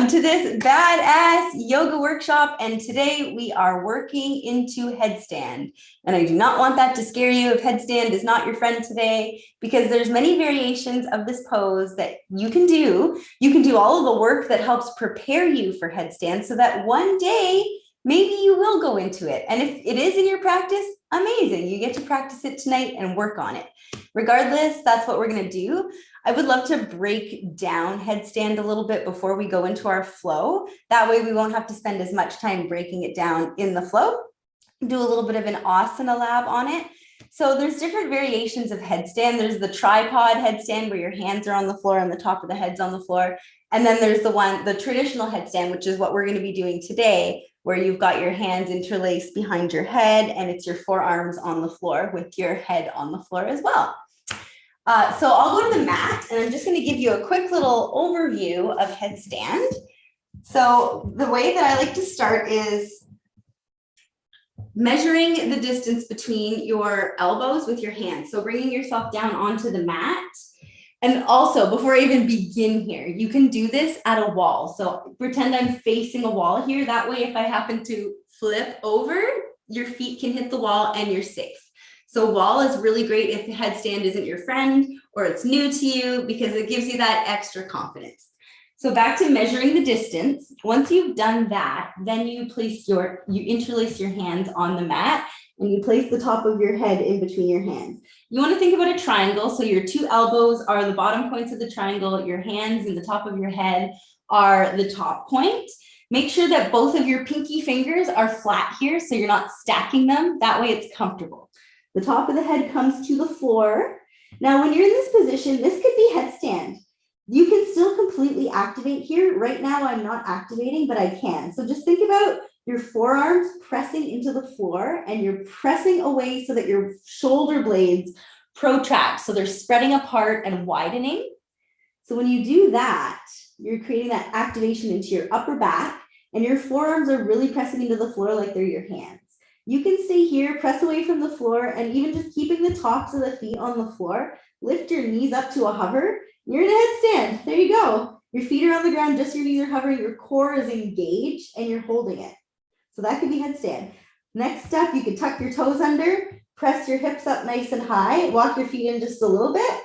Welcome to this badass yoga workshop, and today we are working into headstand. And I do not want that to scare you if headstand is not your friend today, because there's many variations of this pose that you can do. You can do all of the work that helps prepare you for headstand so that one day maybe you will go into it. And if it is in your practice, amazing. You get to practice it tonight and work on it. Regardless, that's what we're going to do. I would love to break down headstand a little bit before we go into our flow. That way we won't have to spend as much time breaking it down in the flow. Do a little bit of an asana lab on it. So there's different variations of headstand. There's the tripod headstand where your hands are on the floor and the top of the head's on the floor. And then there's the traditional headstand, which is what we're going to be doing today, where you've got your hands interlaced behind your head and it's your forearms on the floor with your head on the floor as well. So I'll go to the mat and I'm just going to give you a quick little overview of headstand. So the way that I like to start is measuring the distance between your elbows with your hands. So bringing yourself down onto the mat. And also, before I even begin here, you can do this at a wall. So pretend I'm facing a wall here. That way, if I happen to flip over, your feet can hit the wall and you're safe. So wall is really great if the headstand isn't your friend or it's new to you, because it gives you that extra confidence. So back to measuring the distance. Once you've done that, then you interlace your hands on the mat and you place the top of your head in between your hands. You want to think about a triangle. So your two elbows are the bottom points of the triangle. Your hands and the top of your head are the top point. Make sure that both of your pinky fingers are flat here, so you're not stacking them. That way it's comfortable. The top of the head comes to the floor. Now, when you're in this position, this could be headstand. You can still completely activate here. Right now, I'm not activating, but I can. So just think about your forearms pressing into the floor and you're pressing away so that your shoulder blades protract. So they're spreading apart and widening. So when you do that, you're creating that activation into your upper back and your forearms are really pressing into the floor like they're your hands. You can stay here, press away from the floor, and even just keeping the tops of the feet on the floor, lift your knees up to a hover. You're in a headstand. There you go. Your feet are on the ground, just your knees are hovering, your core is engaged, and you're holding it. So that could be headstand. Next step, you could tuck your toes under, press your hips up nice and high, walk your feet in just a little bit.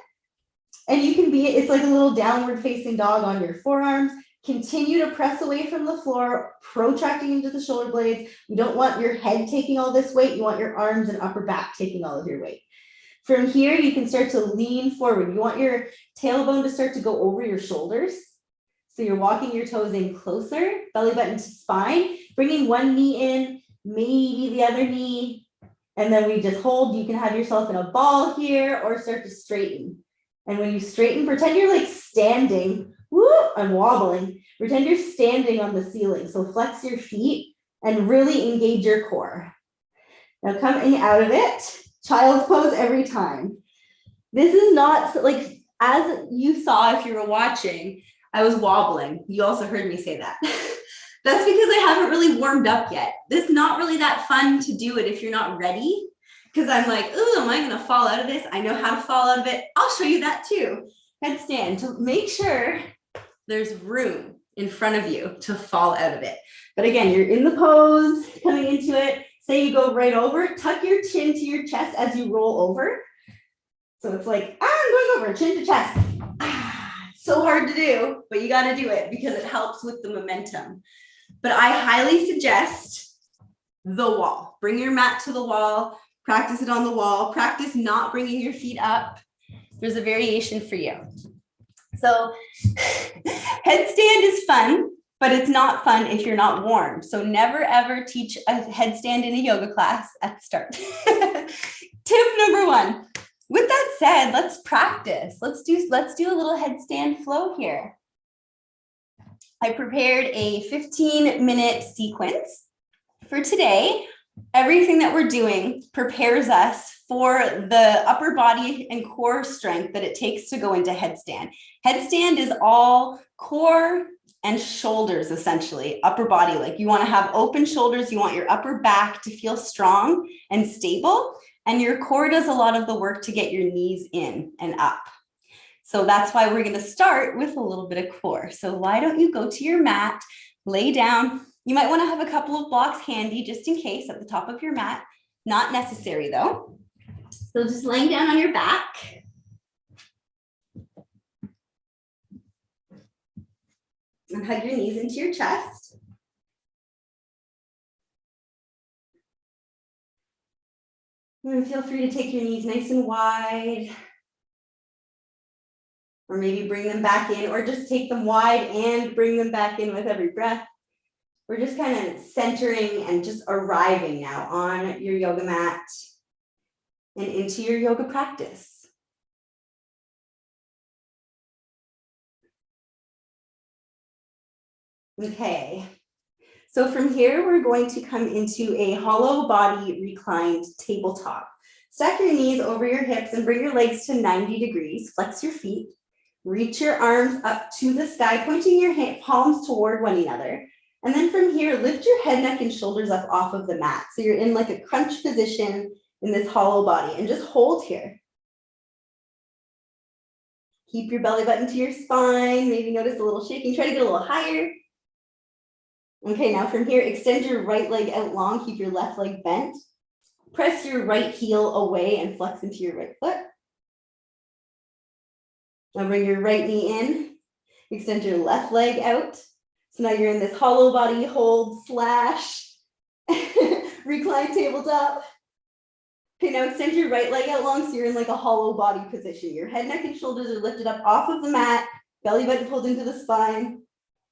And you can it's like a little downward facing dog on your forearms. Continue to press away from the floor, protracting into the shoulder blades. You don't want your head taking all this weight. You want your arms and upper back taking all of your weight. From here, you can start to lean forward. You want your tailbone to start to go over your shoulders. So you're walking your toes in closer, belly button to spine, bringing one knee in, maybe the other knee. And then we just hold. You can have yourself in a ball here or start to straighten. And when you straighten, pretend you're like standing. Woo, I'm wobbling. Pretend you're standing on the ceiling. So flex your feet and really engage your core. Now coming out of it, child's pose every time. This is not like, as you saw if you were watching, I was wobbling. You also heard me say that. That's because I haven't really warmed up yet. It's not really that fun to do it if you're not ready. Because I'm like, oh, am I going to fall out of this? I know how to fall out of it. I'll show you that too. Headstand, to make sure there's room in front of you to fall out of it. But again, you're in the pose, coming into it. Say you go right over, tuck your chin to your chest as you roll over. So it's like, I'm going over, chin to chest. So hard to do, but you got to do it because it helps with the momentum. But I highly suggest the wall. Bring your mat to the wall, practice it on the wall, practice not bringing your feet up. There's a variation for you. So headstand is fun, but it's not fun if you're not warm. So never ever teach a headstand in a yoga class at the start. Tip number one. With that said, let's practice. Let's do a little headstand flow here. I prepared a 15-minute sequence for today. Everything that we're doing prepares us for the upper body and core strength that it takes to go into headstand. Headstand is all core and shoulders, essentially, upper body. Like you want to have open shoulders. You want your upper back to feel strong and stable. And your core does a lot of the work to get your knees in and up. So that's why we're going to start with a little bit of core. So why don't you go to your mat, lay down. You might want to have a couple of blocks handy just in case at the top of your mat. Not necessary though. So just laying down on your back. And hug your knees into your chest. And feel free to take your knees nice and wide. Or maybe bring them back in, or just take them wide and bring them back in with every breath. We're just kind of centering and just arriving now on your yoga mat and into your yoga practice. Okay, so from here, we're going to come into a hollow body reclined tabletop. Stack your knees over your hips and bring your legs to 90 degrees. Flex your feet. Reach your arms up to the sky, pointing your palms toward one another. And then from here, lift your head, neck, and shoulders up off of the mat. So you're in like a crunch position in this hollow body, and just hold here. Keep your belly button to your spine. Maybe notice a little shaking. Try to get a little higher. Okay, now from here, extend your right leg out long. Keep your left leg bent. Press your right heel away and flex into your right foot. Now bring your right knee in, extend your left leg out. So now you're in this hollow body hold slash recline tabletop. Okay, now extend your right leg out long so you're in like a hollow body position. Your head, neck, and shoulders are lifted up off of the mat, belly button pulled into the spine.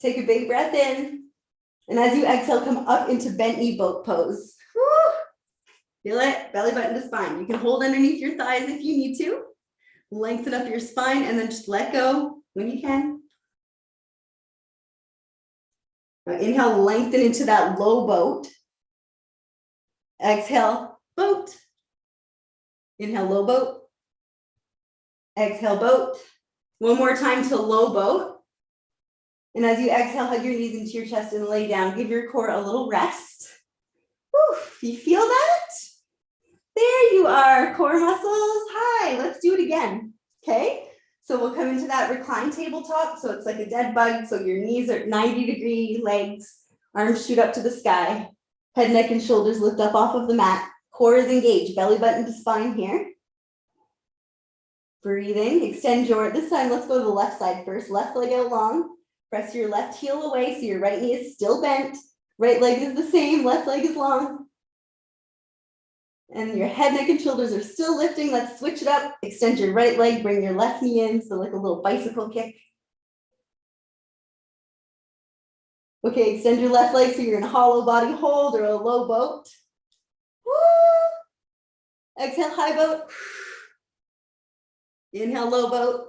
Take a big breath in. And as you exhale, come up into bent knee boat pose. Woo! Feel it, belly button to spine. You can hold underneath your thighs if you need to. Lengthen up your spine and then just let go when you can. Now inhale, lengthen into that low boat. Exhale, boat. Inhale, low boat. Exhale, boat. One more time to low boat. And as you exhale, hug your knees into your chest and lay down. Give your core a little rest. Woo, you feel that? There you are, core muscles. Hi, let's do it again. Okay, so we'll come into that recline tabletop. So it's like a dead bug. So your knees are 90-degree legs, arms shoot up to the sky, head, neck, and shoulders lift up off of the mat. Core is engaged, belly button to spine here. Breathing, extend your, this time let's go to the left side first. Left leg out long, press your left heel away so your right knee is still bent. Right leg is the same, left leg is long. And your head, neck, and shoulders are still lifting. Let's switch it up. Extend your right leg, bring your left knee in, so like a little bicycle kick. Okay, extend your left leg so you're in a hollow body hold or a low boat. Woo! Exhale, high boat. Inhale, low boat.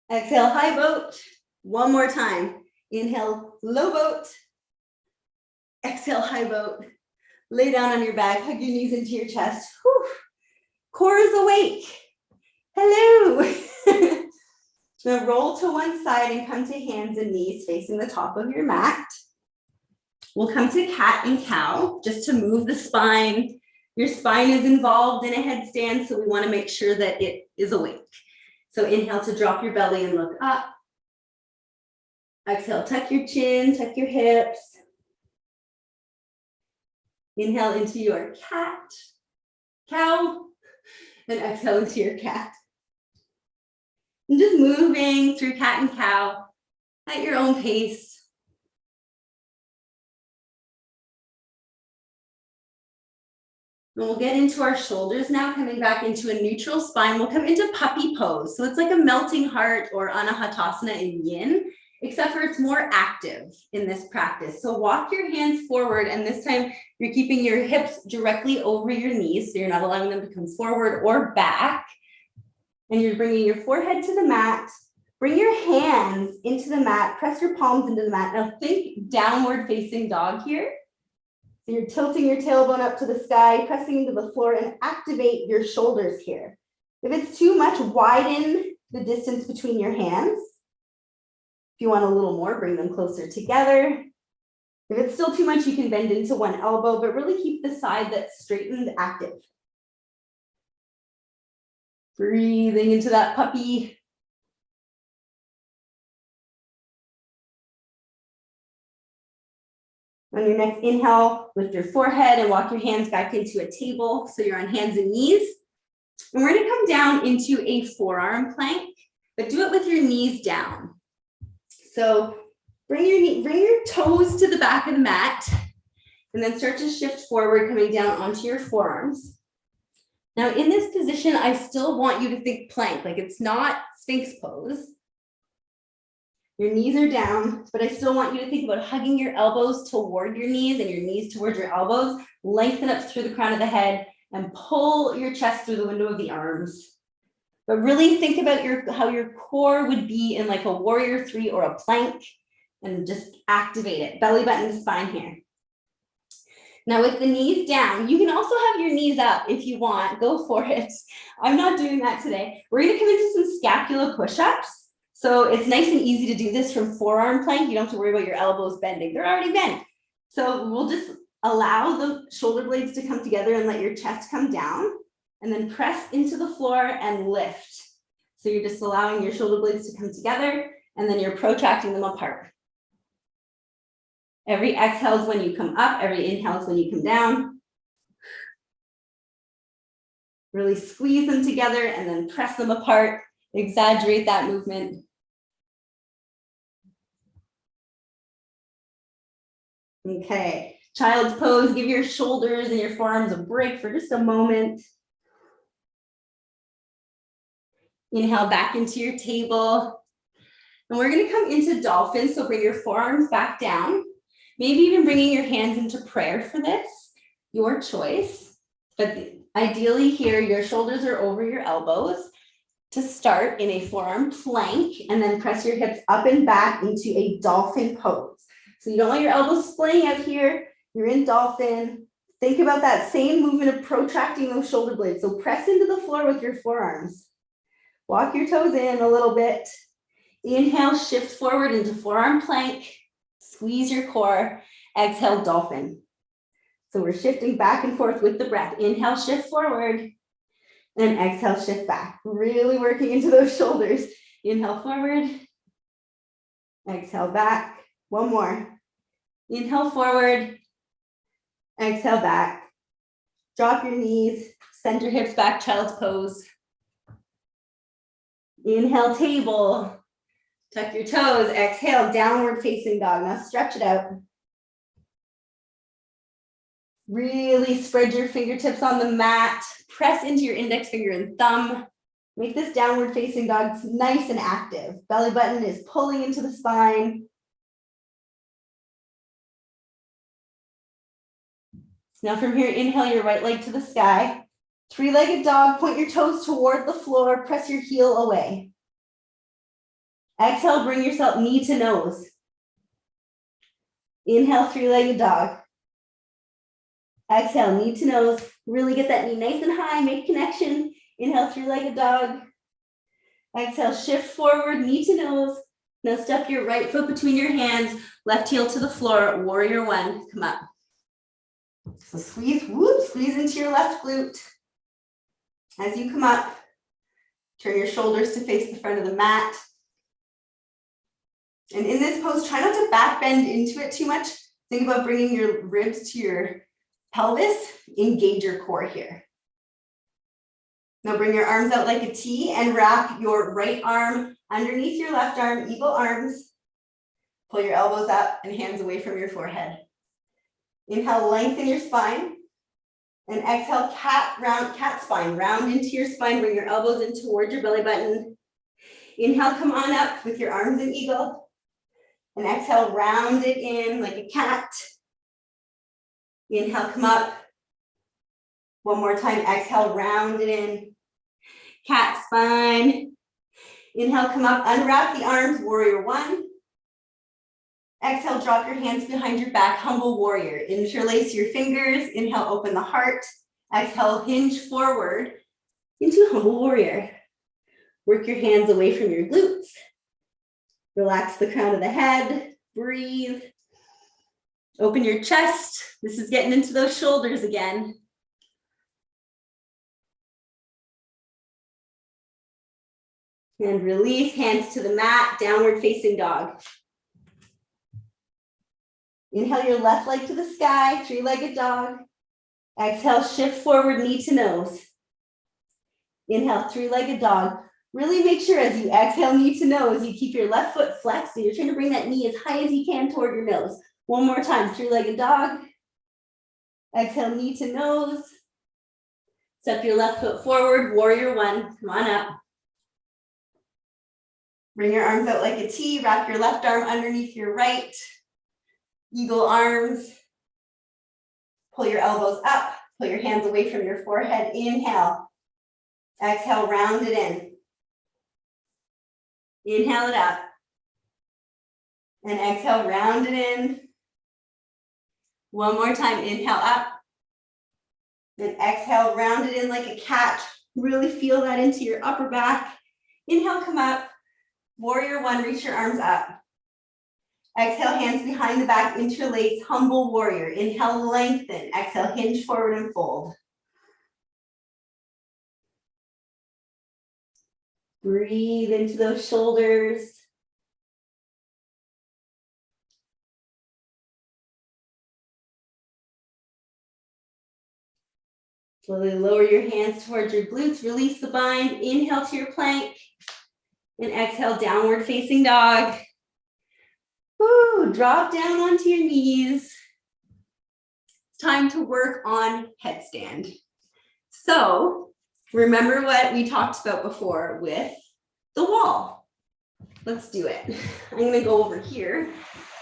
Exhale, high boat. One more time. Inhale, low boat. Exhale, high boat. Lay down on your back, hug your knees into your chest. Whew. Core is awake. Hello. Now roll to one side and come to hands and knees facing the top of your mat. We'll come to cat and cow just to move the spine. Your spine is involved in a headstand, so we want to make sure that it is awake. So inhale to drop your belly and look up. Exhale, tuck your chin, tuck your hips. Inhale into your cat, cow, and exhale into your cat. And just moving through cat and cow at your own pace. And we'll get into our shoulders now, coming back into a neutral spine. We'll come into puppy pose. So it's like a melting heart or anahatasana in yin, except for it's more active in this practice. So walk your hands forward, and this time you're keeping your hips directly over your knees, so you're not allowing them to come forward or back. And you're bringing your forehead to the mat. Bring your hands into the mat, press your palms into the mat. Now think downward facing dog here. So you're tilting your tailbone up to the sky, pressing into the floor, and activate your shoulders here. If it's too much, widen the distance between your hands. If you want a little more, bring them closer together. If it's still too much, you can bend into one elbow, but really keep the side that's straightened active. Breathing into that puppy. On your next inhale, lift your forehead and walk your hands back into a table. So you're on hands and knees. And we're going to come down into a forearm plank, but do it with your knees down. So bring your toes to the back of the mat and then start to shift forward, coming down onto your forearms. Now in this position, I still want you to think plank, like it's not Sphinx pose. Your knees are down, but I still want you to think about hugging your elbows toward your knees and your knees towards your elbows. Lengthen up through the crown of the head and pull your chest through the window of the arms. But really think about how your core would be in like a warrior 3 or a plank, and just activate it. Belly button to spine here. Now with the knees down, you can also have your knees up if you want, go for it. I'm not doing that today. We're gonna come into some scapula push-ups. So it's nice and easy to do this from forearm plank. You don't have to worry about your elbows bending. They're already bent. So we'll just allow the shoulder blades to come together and let your chest come down, and then press into the floor and lift. So you're just allowing your shoulder blades to come together, and then you're protracting them apart. Every exhale is when you come up, every inhale is when you come down. Really squeeze them together and then press them apart. Exaggerate that movement. Okay, child's pose, give your shoulders and your forearms a break for just a moment. Inhale back into your table. And we're gonna come into dolphin, so bring your forearms back down. Maybe even bringing your hands into prayer for this, your choice. But ideally here, your shoulders are over your elbows to start in a forearm plank, and then press your hips up and back into a dolphin pose. So you don't want your elbows splaying out here. You're in dolphin. Think about that same movement of protracting those shoulder blades. So press into the floor with your forearms. Walk your toes in a little bit. Inhale, shift forward into forearm plank. Squeeze your core. Exhale, dolphin. So we're shifting back and forth with the breath. Inhale, shift forward. And exhale, shift back. Really working into those shoulders. Inhale forward. Exhale back. One more. Inhale forward. Exhale back. Drop your knees. Send your hips back, child's pose. Inhale, table. Tuck your toes. Exhale, downward facing dog. Now stretch it out. Really spread your fingertips on the mat. Press into your index finger and thumb. Make this downward facing dog nice and active. Belly button is pulling into the spine. Now from here, inhale your right leg to the sky. Three-legged dog, point your toes toward the floor, press your heel away. Exhale, bring yourself knee to nose. Inhale, three-legged dog. Exhale, knee to nose. Really get that knee nice and high, make connection. Inhale, three-legged dog. Exhale, shift forward, knee to nose. Now step your right foot between your hands, left heel to the floor, warrior 1, come up. So squeeze, whoop, squeeze into your left glute. As you come up, turn your shoulders to face the front of the mat. And in this pose, try not to back bend into it too much. Think about bringing your ribs to your pelvis, engage your core here. Now bring your arms out like a T and wrap your right arm underneath your left arm, eagle arms. Pull your elbows up and hands away from your forehead. Inhale, lengthen your spine. And exhale, cat spine. Round into your spine, bring your elbows in towards your belly button. Inhale, come on up with your arms in eagle. And exhale, round it in like a cat. Inhale, come up. One more time, exhale, round it in. Cat spine. Inhale, come up, unwrap the arms, warrior 1. Exhale, drop your hands behind your back, humble warrior. Interlace your fingers. Inhale, open the heart. Exhale, hinge forward into humble warrior. Work your hands away from your glutes. Relax the crown of the head. Breathe. Open your chest. This is getting into those shoulders again. And release, hands to the mat, downward facing dog. Inhale your left leg to the sky, three-legged dog. Exhale, shift forward, knee to nose. Inhale, three-legged dog. Really make sure as you exhale, knee to nose, you keep your left foot flexed. So you're trying to bring that knee as high as you can toward your nose. One more time, three-legged dog. Exhale, knee to nose. Step your left foot forward, warrior one, come on up. Bring your arms out like a T, wrap your left arm underneath your right. Eagle arms. Pull your elbows up, pull your hands away from your forehead, inhale. Exhale, round it in. Inhale it up. And exhale, round it in. One more time, inhale up. And exhale, round it in like a cat. Really feel that into your upper back. Inhale, come up. Warrior one, reach your arms up. Exhale, hands behind the back, interlace, humble warrior. Inhale, lengthen. Exhale, hinge forward and fold. Breathe into those shoulders. Slowly lower your hands towards your glutes, release the bind, inhale to your plank, and exhale, downward facing dog. Woo, drop down onto your knees. It's time to work on headstand. So remember what we talked about before with the wall. Let's do it. I'm gonna go over here.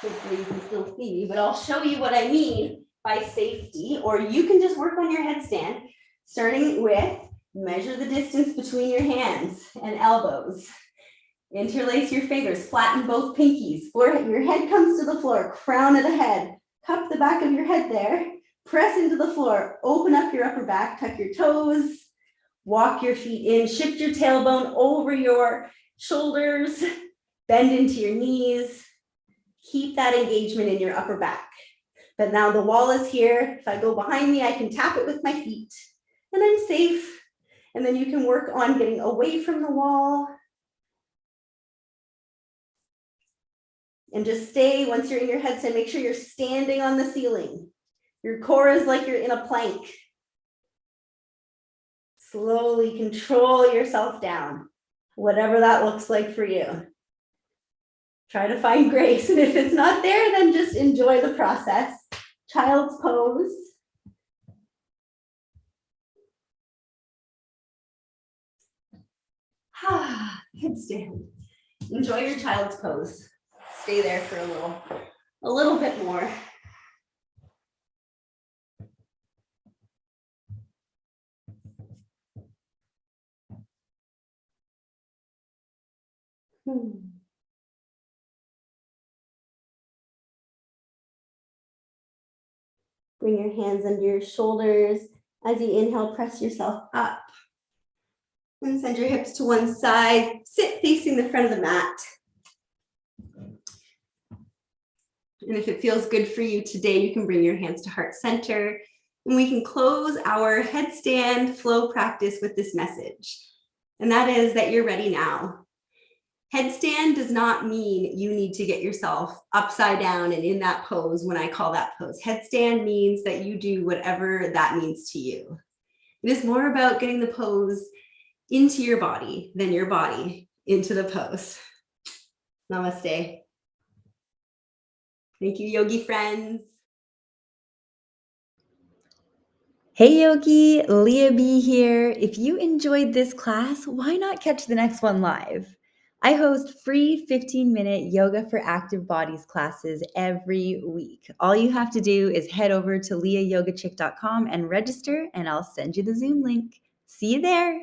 Hopefully you can still see me, but I'll show you what I mean by safety, or you can just work on your headstand, starting with measure the distance between your hands and elbows. Interlace your fingers, flatten both pinkies. Your head comes to the floor, crown of the head. Cup the back of your head there. Press into the floor, open up your upper back, tuck your toes, walk your feet in, shift your tailbone over your shoulders, bend into your knees. Keep that engagement in your upper back. But now the wall is here. If I go behind me, I can tap it with my feet and I'm safe. And then you can work on getting away from the wall. And just stay, once you're in your headstand, make sure you're standing on the ceiling. Your core is like you're in a plank. Slowly control yourself down, whatever that looks like for you. Try to find grace, and if it's not there, then just enjoy the process. Child's pose. Headstand. Enjoy your child's pose. Stay there for a little bit more. Bring your hands under your shoulders. As you inhale, press yourself up. And send your hips to one side. Sit facing the front of the mat. And if it feels good for you today, you can bring your hands to heart center. And we can close our headstand flow practice with this message. And that is that you're ready now. Headstand does not mean you need to get yourself upside down and in that pose when I call that pose. Headstand means that you do whatever that means to you. It is more about getting the pose into your body than your body into the pose. Namaste. Thank you, yogi friends. Hey Yogi, Leah B here. If you enjoyed this class, why not catch the next one live? I host free 15-minute yoga for active bodies classes every week. All you have to do is head over to leahyogachick.com and register, and I'll send you the Zoom link. See you there.